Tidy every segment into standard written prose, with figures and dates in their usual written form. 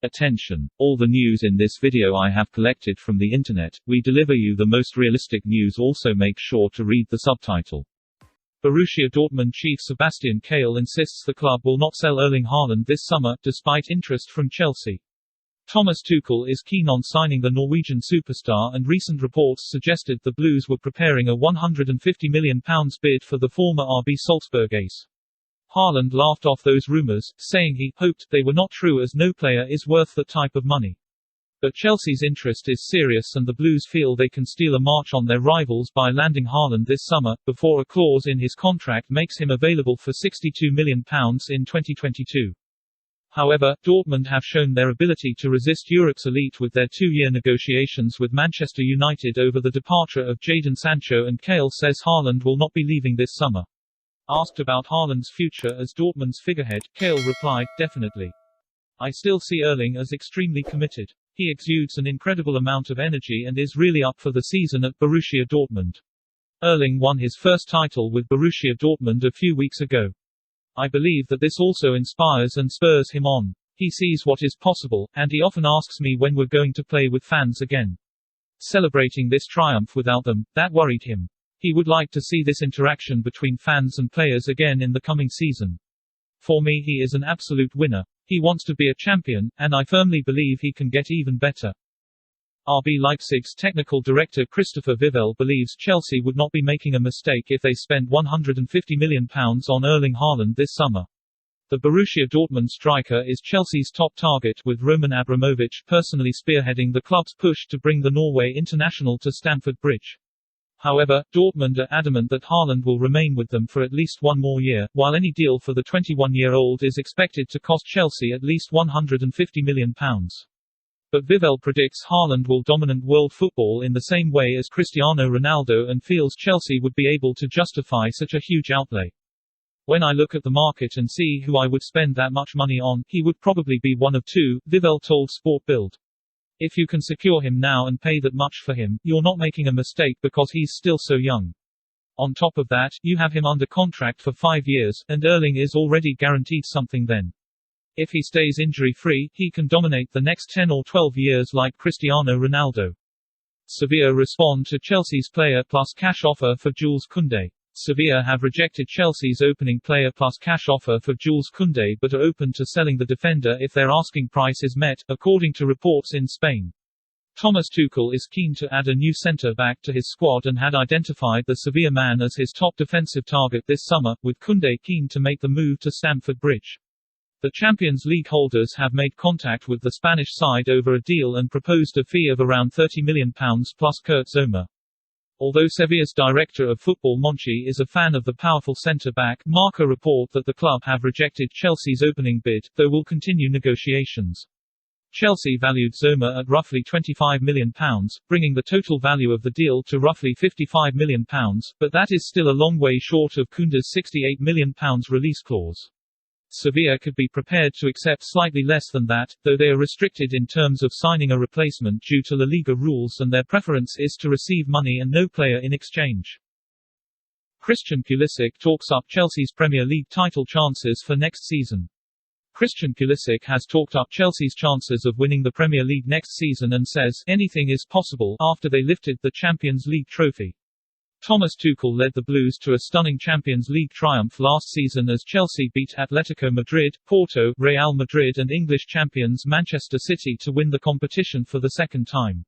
Attention! All the news in this video I have collected from the internet. We deliver you the most realistic news. Also make sure to read the subtitle. Borussia Dortmund chief Sebastian Kehl insists the club will not sell Erling Haaland this summer, despite interest from Chelsea. Thomas Tuchel is keen on signing the Norwegian superstar, and recent reports suggested the Blues were preparing a £150 million bid for the former RB Salzburg ace. Haaland laughed off those rumours, saying he hoped they were not true as no player is worth that type of money. But Chelsea's interest is serious, and the Blues feel they can steal a march on their rivals by landing Haaland this summer, before a clause in his contract makes him available for £62 million in 2022. However, Dortmund have shown their ability to resist Europe's elite with their two-year negotiations with Manchester United over the departure of Jadon Sancho, and Kehl says Haaland will not be leaving this summer. Asked about Haaland's future as Dortmund's figurehead, Kehl replied, "Definitely. I still see Erling as extremely committed. He exudes an incredible amount of energy and is really up for the season at Borussia Dortmund. Erling won his first title with Borussia Dortmund a few weeks ago. I believe that this also inspires and spurs him on. He sees what is possible, and he often asks me when we're going to play with fans again. Celebrating this triumph without them, that worried him. He would like to see this interaction between fans and players again in the coming season. For me, he is an absolute winner. He wants to be a champion, and I firmly believe he can get even better." RB Leipzig's technical director Christopher Vivell believes Chelsea would not be making a mistake if they spent £150 million on Erling Haaland this summer. The Borussia Dortmund striker is Chelsea's top target, with Roman Abramovich personally spearheading the club's push to bring the Norway international to Stamford Bridge. However, Dortmund are adamant that Haaland will remain with them for at least one more year, while any deal for the 21-year-old is expected to cost Chelsea at least £150 million. But Vivell predicts Haaland will dominate world football in the same way as Cristiano Ronaldo, and feels Chelsea would be able to justify such a huge outlay. "When I look at the market and see who I would spend that much money on, he would probably be one of two," Vivell told Sport Bild. "If you can secure him now and pay that much for him, you're not making a mistake because he's still so young. On top of that, you have him under contract for 5 years, and Erling is already guaranteed something then. If he stays injury-free, he can dominate the next 10 or 12 years like Cristiano Ronaldo." Sevilla respond to Chelsea's player plus cash offer for Jules Kounde. Sevilla have rejected Chelsea's opening player plus cash offer for Jules Kounde, but are open to selling the defender if their asking price is met, according to reports in Spain. Thomas Tuchel is keen to add a new centre-back to his squad and had identified the Sevilla man as his top defensive target this summer, with Kounde keen to make the move to Stamford Bridge. The Champions League holders have made contact with the Spanish side over a deal and proposed a fee of around £30 million plus Kurt Zomer. Although Sevilla's director of football Monchi is a fan of the powerful centre-back, Marca report that the club have rejected Chelsea's opening bid, though will continue negotiations. Chelsea valued Zomer at roughly £25 million, bringing the total value of the deal to roughly £55 million, but that is still a long way short of Kounde's £68 million release clause. Sevilla could be prepared to accept slightly less than that, though they are restricted in terms of signing a replacement due to La Liga rules, and their preference is to receive money and no player in exchange. Christian Pulisic talks up Chelsea's Premier League title chances for next season. Christian Pulisic has talked up Chelsea's chances of winning the Premier League next season and says, "Anything is possible," after they lifted the Champions League trophy. Thomas Tuchel led the Blues to a stunning Champions League triumph last season as Chelsea beat Atletico Madrid, Porto, Real Madrid and English champions Manchester City to win the competition for the second time.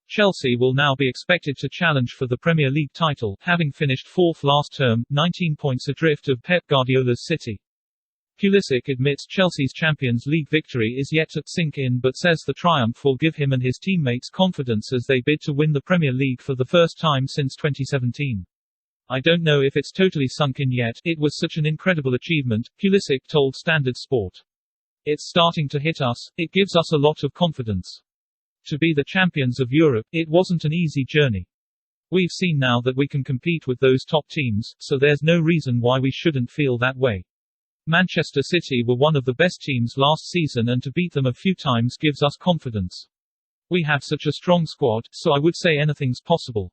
Chelsea will now be expected to challenge for the Premier League title, having finished fourth last term, 19 points adrift of Pep Guardiola's City. Pulisic admits Chelsea's Champions League victory is yet to sink in, but says the triumph will give him and his teammates confidence as they bid to win the Premier League for the first time since 2017. "I don't know if it's totally sunk in yet, it was such an incredible achievement," Pulisic told Standard Sport. "It's starting to hit us, it gives us a lot of confidence. To be the champions of Europe, it wasn't an easy journey. We've seen now that we can compete with those top teams, so there's no reason why we shouldn't feel that way. Manchester City were one of the best teams last season, and to beat them a few times gives us confidence. We have such a strong squad, so I would say anything's possible."